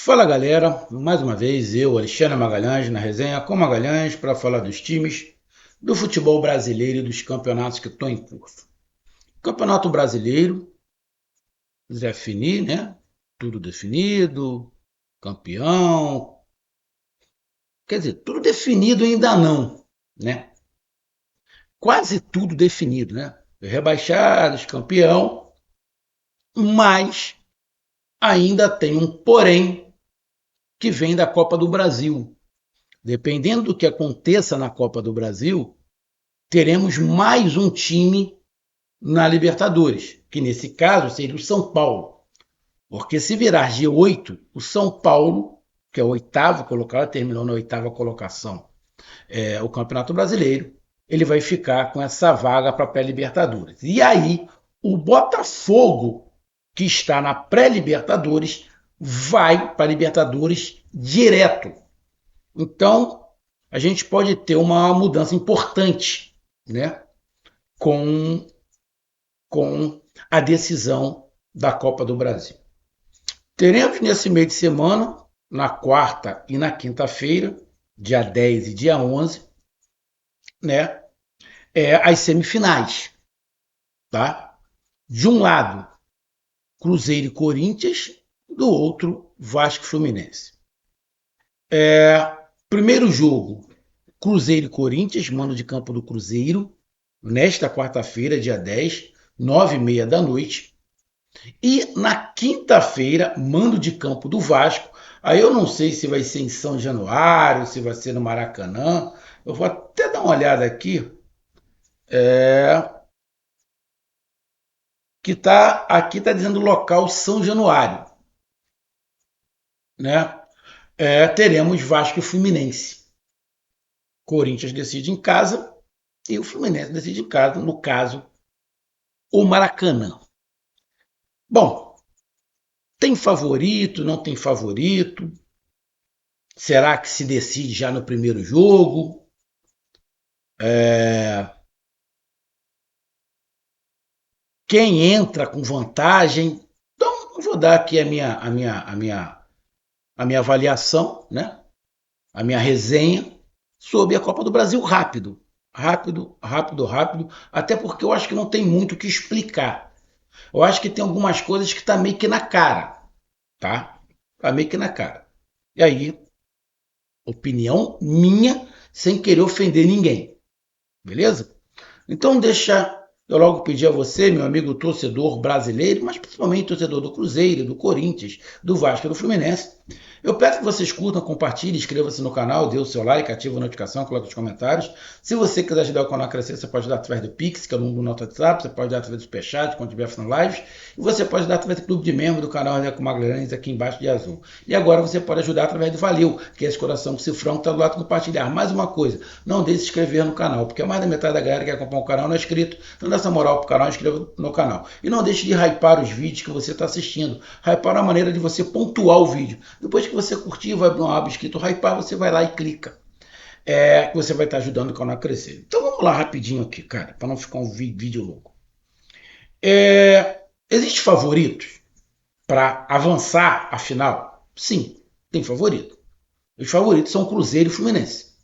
Fala galera, mais uma vez eu, Alexandre Magalhães, na resenha com Magalhães para falar dos times do futebol brasileiro e dos campeonatos que estão em curso. Campeonato Brasileiro, definir, né? Tudo definido, campeão, quer dizer, tudo definido ainda não, né? Quase tudo definido, né? Rebaixados, campeão, mas ainda tem um porém que vem da Copa do Brasil. Dependendo do que aconteça na Copa do Brasil, teremos mais um time na Libertadores, que nesse caso seria o São Paulo. Porque se virar G8, o São Paulo, que é o oitavo colocado, terminou na oitava colocação, o Campeonato Brasileiro, ele vai ficar com essa vaga para a pré-Libertadores. E aí, o Botafogo, que está na pré-Libertadores, vai para a Libertadores direto. Então, a gente pode ter uma mudança importante, né, com, com a decisão da Copa do Brasil. Teremos nesse meio de semana, na quarta e na quinta-feira, dia 10 e dia 11, né, as semifinais. Tá? De um lado, Cruzeiro e Corinthians, do outro, Vasco e Fluminense. Primeiro jogo, Cruzeiro e Corinthians, mando de campo do Cruzeiro, nesta quarta-feira, dia 10, 9h30 da noite. E na quinta-feira, mando de campo do Vasco. Aí eu não sei se vai ser em São Januário, se vai ser no Maracanã. Eu vou até dar uma olhada aqui. Aqui tá dizendo local São Januário, né? Teremos Vasco e Fluminense. Corinthians decide em casa e o Fluminense decide em casa, no caso, o Maracanã. Bom, tem favorito, não tem favorito? Será que se decide já no primeiro jogo? Quem entra com vantagem? Então, eu vou dar aqui a minha avaliação, né? A minha resenha sobre a Copa do Brasil rápido. Rápido, rápido, rápido. Até porque eu acho que não tem muito o que explicar. Eu acho que tem algumas coisas que tá meio que na cara, tá? Tá meio que na cara. E aí, opinião minha, sem querer ofender ninguém. Beleza? Então deixa eu logo pedir a você, meu amigo torcedor brasileiro, mas principalmente torcedor do Cruzeiro, do Corinthians, do Vasco e do Fluminense. Eu peço que vocês curtam, compartilhem, inscrevam-se no canal, dê o seu like, ative a notificação, coloque os comentários. Se você quiser ajudar o canal a crescer, você pode dar através do Pix, que é o número do nosso WhatsApp, você pode dar através do Superchat, quando estiver fazendo lives, e você pode dar através do clube de membro do canal Reco Magalhães, aqui embaixo de azul. E agora você pode ajudar através do Valeu, que é esse coração com cifrão que está do lado de compartilhar. Mais uma coisa, não deixe de se inscrever no canal, porque mais da metade da galera que acompanha o canal não é inscrito, então dá essa moral pro canal, inscreva no canal. E não deixe de hypar os vídeos que você está assistindo. Hypar é uma maneira de você pontuar o vídeo. Depois que você curtir, vai abrir uma aba escrito hypar, você vai lá e clica. Que você vai estar ajudando o canal a crescer. Então vamos lá rapidinho aqui, cara, para não ficar um vídeo louco. Existem favoritos para avançar a final? Sim, tem favorito. Os favoritos são Cruzeiro e Fluminense.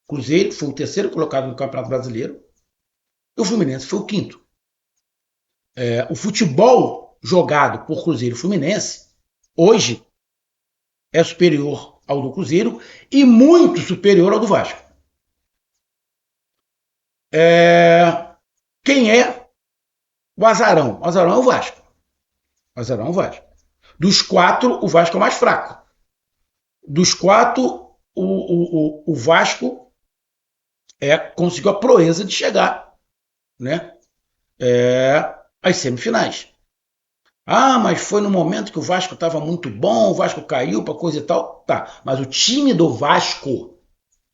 Cruzeiro foi o terceiro colocado no Campeonato Brasileiro e o Fluminense foi o quinto. O futebol jogado por Cruzeiro e Fluminense hoje é superior ao do Cruzeiro e muito superior ao do Vasco. Quem é o azarão? O azarão é o Vasco. O azarão é o Vasco. Dos quatro, o Vasco é o mais fraco. Dos quatro, o Vasco conseguiu a proeza de chegar, né, às semifinais. Ah, mas foi no momento que o Vasco estava muito bom, o Vasco caiu para coisa e tal. Tá, mas o time do Vasco,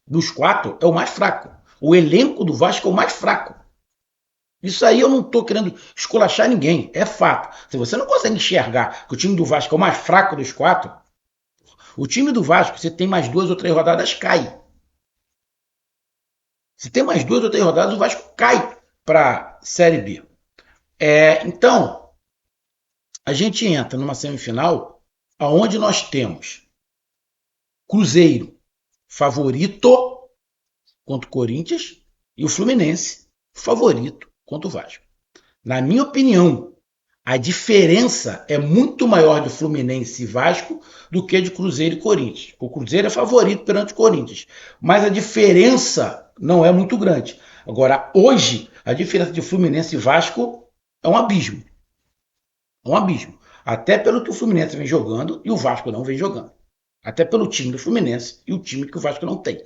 dos quatro, é o mais fraco. O elenco do Vasco é o mais fraco. Isso aí eu não estou querendo esculachar ninguém, é fato. Se você não consegue enxergar que o time do Vasco é o mais fraco dos quatro, o time do Vasco, você tem mais 2 ou 3 rodadas, cai. Se tem mais 2 ou 3 rodadas, o Vasco cai para a Série B. Então, a gente entra numa semifinal aonde nós temos Cruzeiro favorito contra o Corinthians e o Fluminense favorito contra o Vasco. Na minha opinião, a diferença é muito maior de Fluminense e Vasco do que de Cruzeiro e Corinthians. O Cruzeiro é favorito perante o Corinthians, mas a diferença não é muito grande. Agora, hoje, a diferença de Fluminense e Vasco é um abismo. É um abismo. Até pelo que o Fluminense vem jogando e o Vasco não vem jogando. Até pelo time do Fluminense e o time que o Vasco não tem.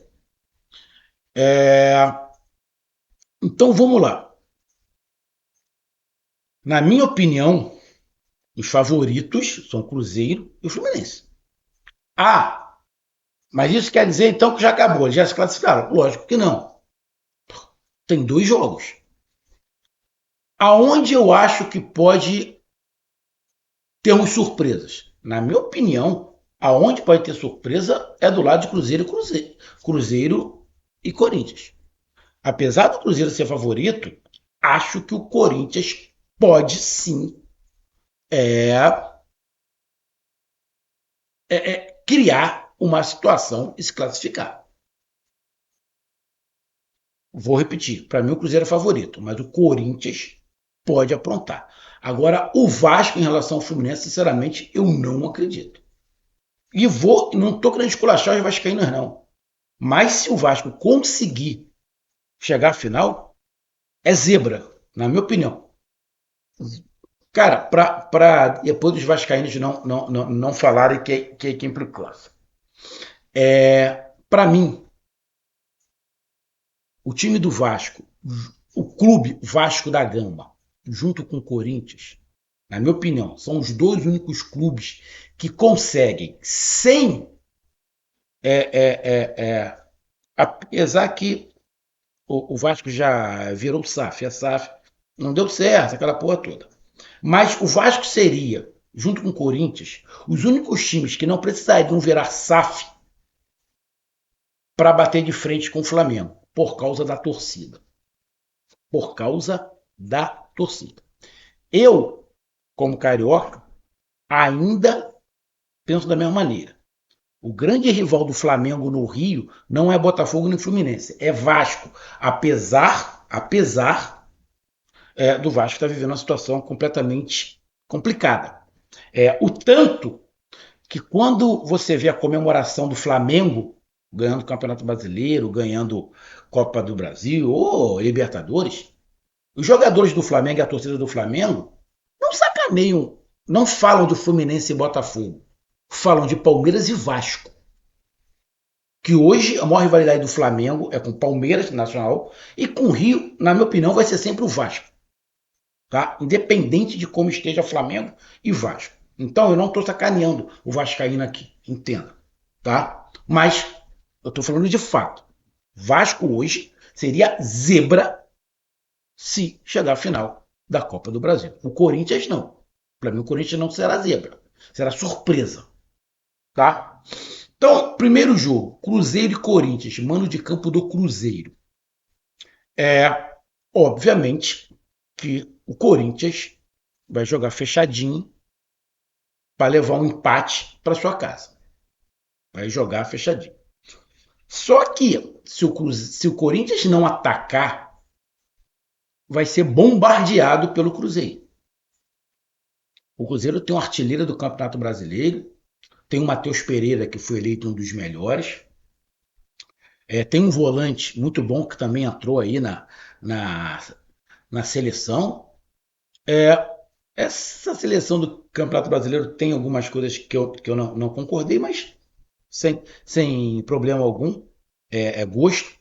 Então vamos lá. Na minha opinião, os favoritos são o Cruzeiro e o Fluminense. Ah, mas isso quer dizer então que já acabou, eles já se classificaram? Lógico que não. Tem 2 jogos. Aonde eu acho que pode termos surpresas? Na minha opinião, aonde pode ter surpresa é do lado de Cruzeiro e Corinthians. Apesar do Cruzeiro ser favorito, acho que o Corinthians pode sim criar uma situação e se classificar. Vou repetir, para mim o Cruzeiro é favorito, mas o Corinthians pode aprontar. Agora, o Vasco em relação ao Fluminense, sinceramente, eu não acredito. E não estou querendo esculachar os vascaínos, não. Mas se o Vasco conseguir chegar à final, é zebra, na minha opinião. Cara, para depois os vascaínos não falarem que é implicância. Para mim, o time do Vasco, o clube Vasco da Gama, junto com o Corinthians, na minha opinião, são os 2 únicos clubes que conseguem, sem. Apesar que o Vasco já virou SAF, a SAF não deu certo, aquela porra toda. Mas o Vasco seria, junto com o Corinthians, os únicos times que não precisariam virar SAF para bater de frente com o Flamengo, por causa da torcida. Por causa da torcida. Eu, como carioca, ainda penso da mesma maneira. O grande rival do Flamengo no Rio não é Botafogo nem Fluminense, é Vasco. Apesar do Vasco estar vivendo uma situação completamente complicada. O tanto que quando você vê a comemoração do Flamengo ganhando o Campeonato Brasileiro, ganhando Copa do Brasil ou Libertadores, os jogadores do Flamengo e a torcida do Flamengo não sacaneiam, não falam de Fluminense e Botafogo, falam de Palmeiras e Vasco. Que hoje a maior rivalidade do Flamengo é com o Palmeiras Nacional e com o Rio, na minha opinião, vai ser sempre o Vasco. Tá? Independente de como esteja Flamengo e Vasco. Então eu não estou sacaneando o Vascaíno aqui, entenda. Tá? Mas eu estou falando de fato. Vasco hoje seria zebra se chegar à final da Copa do Brasil. O Corinthians não. Para mim o Corinthians não será zebra. Será surpresa. Tá? Então, primeiro jogo, Cruzeiro e Corinthians, mano de campo do Cruzeiro. Obviamente que o Corinthians vai jogar fechadinho para levar um empate para sua casa. Vai jogar fechadinho. Só que se o Corinthians não atacar, vai ser bombardeado pelo Cruzeiro. O Cruzeiro tem um artilheiro do Campeonato Brasileiro, tem o Matheus Pereira, que foi eleito um dos melhores. Tem um volante muito bom que também entrou aí na seleção. Essa seleção do Campeonato Brasileiro tem algumas coisas que eu não concordei, mas sem problema algum. É gosto.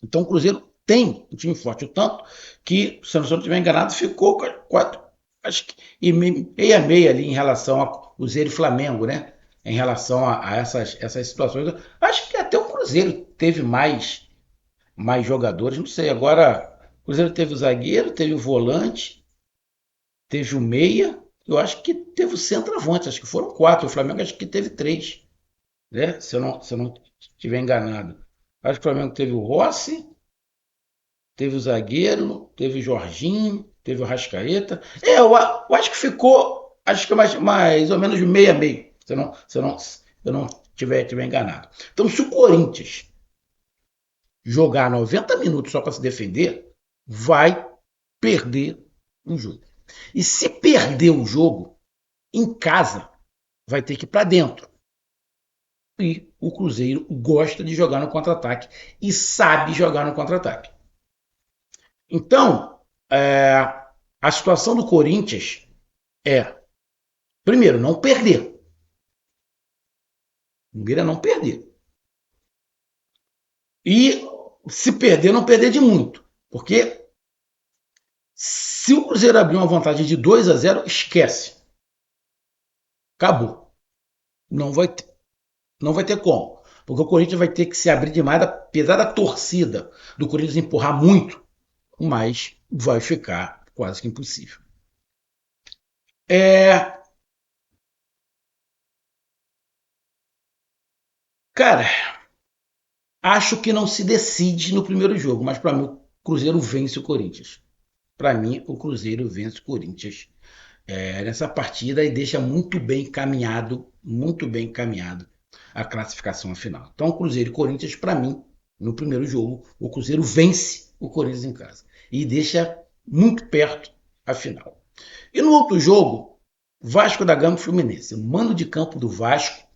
Então o Cruzeiro tem um time forte. O tanto que, se eu não estiver enganado, ficou 4, acho que e meia ali em relação a Cruzeiro e Flamengo, né? Em relação a essas situações. Acho que até o Cruzeiro teve mais jogadores, não sei. Agora, o Cruzeiro teve o zagueiro, teve o volante, teve o meia, eu acho que teve o centroavante, acho que foram 4. O Flamengo acho que teve 3, né? Se eu não estiver enganado. Acho que o Flamengo teve o Rossi, teve o zagueiro, teve o Jorginho, teve o Rascaeta. Eu acho que ficou acho que é mais ou menos meio a meio, se eu não tiver enganado. Então, se o Corinthians jogar 90 minutos só para se defender, vai perder o jogo. E se perder o jogo, em casa, vai ter que ir para dentro. E o Cruzeiro gosta de jogar no contra-ataque e sabe jogar no contra-ataque. Então, a situação do Corinthians é, primeiro, não perder. Primeiro é não perder. E se perder, não perder de muito. Porque se o Cruzeiro abrir uma vantagem de 2-0, esquece. Acabou. Não vai, não vai ter como. Porque o Corinthians vai ter que se abrir demais, apesar da torcida do Corinthians empurrar muito, mas vai ficar quase que impossível. É, cara, acho que não se decide no primeiro jogo, mas para mim o Cruzeiro vence o Corinthians. Para mim, o Cruzeiro vence o Corinthians nessa partida e deixa muito bem encaminhado a classificação final. Então, Cruzeiro e Corinthians, para mim, no primeiro jogo, o Cruzeiro vence o Corinthians em casa e deixa muito perto a final. E no outro jogo, Vasco da Gama e Fluminense. O mando de campo do Vasco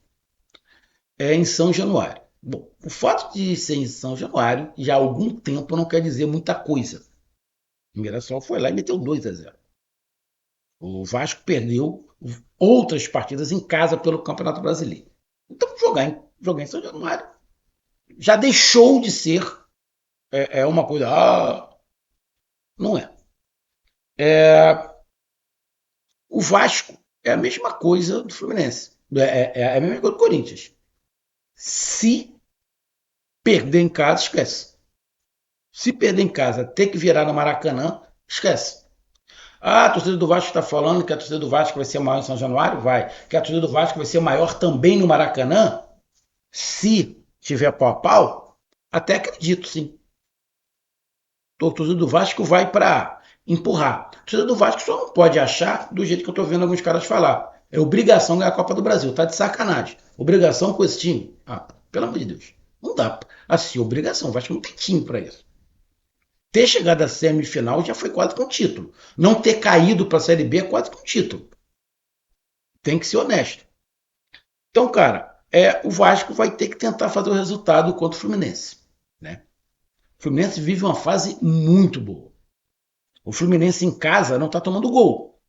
é em São Januário. Bom, o fato de ser em São Januário já há algum tempo não quer dizer muita coisa. O Mirassol foi lá e meteu 2-0. O Vasco perdeu outras partidas em casa pelo Campeonato Brasileiro. Então, jogar em São Januário já deixou de ser uma coisa. Não é. O Vasco é a mesma coisa do Fluminense. É a mesma coisa do Corinthians. Se perder em casa, esquece. Se perder em casa, ter que virar no Maracanã, esquece. Ah, a torcida do Vasco está falando que a torcida do Vasco vai ser maior em São Januário? Vai. Que a torcida do Vasco vai ser maior também no Maracanã? Se tiver pau a pau, até acredito, sim. A torcida do Vasco vai para empurrar. A torcida do Vasco só não pode achar do jeito que eu estou vendo alguns caras falar. É obrigação ganhar a Copa do Brasil. Tá de sacanagem. Obrigação com esse time. Pelo amor de Deus. Não dá. Assim, obrigação. O Vasco não tem time para isso. Ter chegado à semifinal já foi quase que um título. Não ter caído para a Série B é quase que um título. Tem que ser honesto. Então, cara, o Vasco vai ter que tentar fazer o resultado contra o Fluminense. Né? O Fluminense vive uma fase muito boa. O Fluminense em casa não está tomando gol.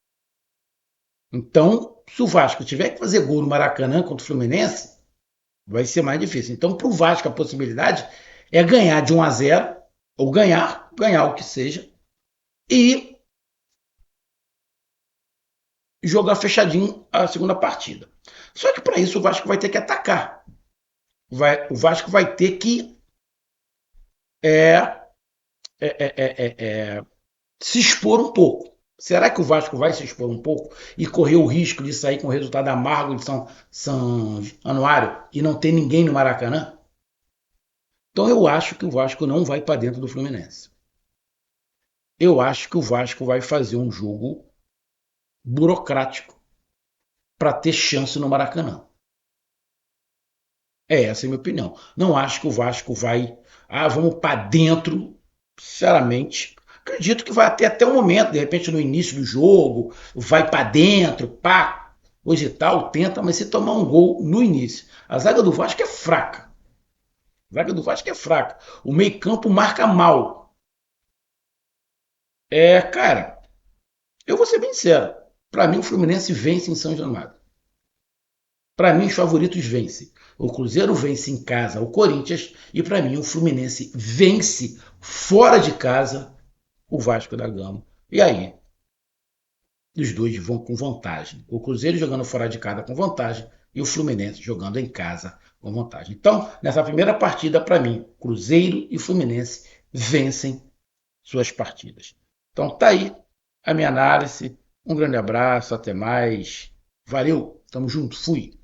Então, se o Vasco tiver que fazer gol no Maracanã contra o Fluminense, vai ser mais difícil. Então, para o Vasco, a possibilidade é ganhar de 1-0, ou ganhar o que seja, e jogar fechadinho a segunda partida. Só que para isso o Vasco vai ter que atacar. O Vasco vai ter que é, se expor um pouco. Será que o Vasco vai se expor um pouco e correr o risco de sair com o resultado amargo de São Januário e não ter ninguém no Maracanã? Então eu acho que o Vasco não vai para dentro do Fluminense. Eu acho que o Vasco vai fazer um jogo burocrático para ter chance no Maracanã. Essa é a minha opinião. Não acho que o Vasco vai. Vamos para dentro, sinceramente. Acredito que vai até o momento, de repente no início do jogo, vai para dentro, pá, hoje e tal, tenta, mas se tomar um gol no início. A zaga do Vasco é fraca. A zaga do Vasco é fraca. O meio-campo marca mal. Cara, eu vou ser bem sincero. Para mim, o Fluminense vence em São Januário. Para mim, os favoritos vencem. O Cruzeiro vence em casa o Corinthians e para mim o Fluminense vence fora de casa o Vasco da Gama. E aí, os dois vão com vantagem. O Cruzeiro jogando fora de casa com vantagem e o Fluminense jogando em casa com vantagem. Então, nessa primeira partida, para mim, Cruzeiro e Fluminense vencem suas partidas. Então, tá aí a minha análise. Um grande abraço, até mais. Valeu, tamo junto, fui.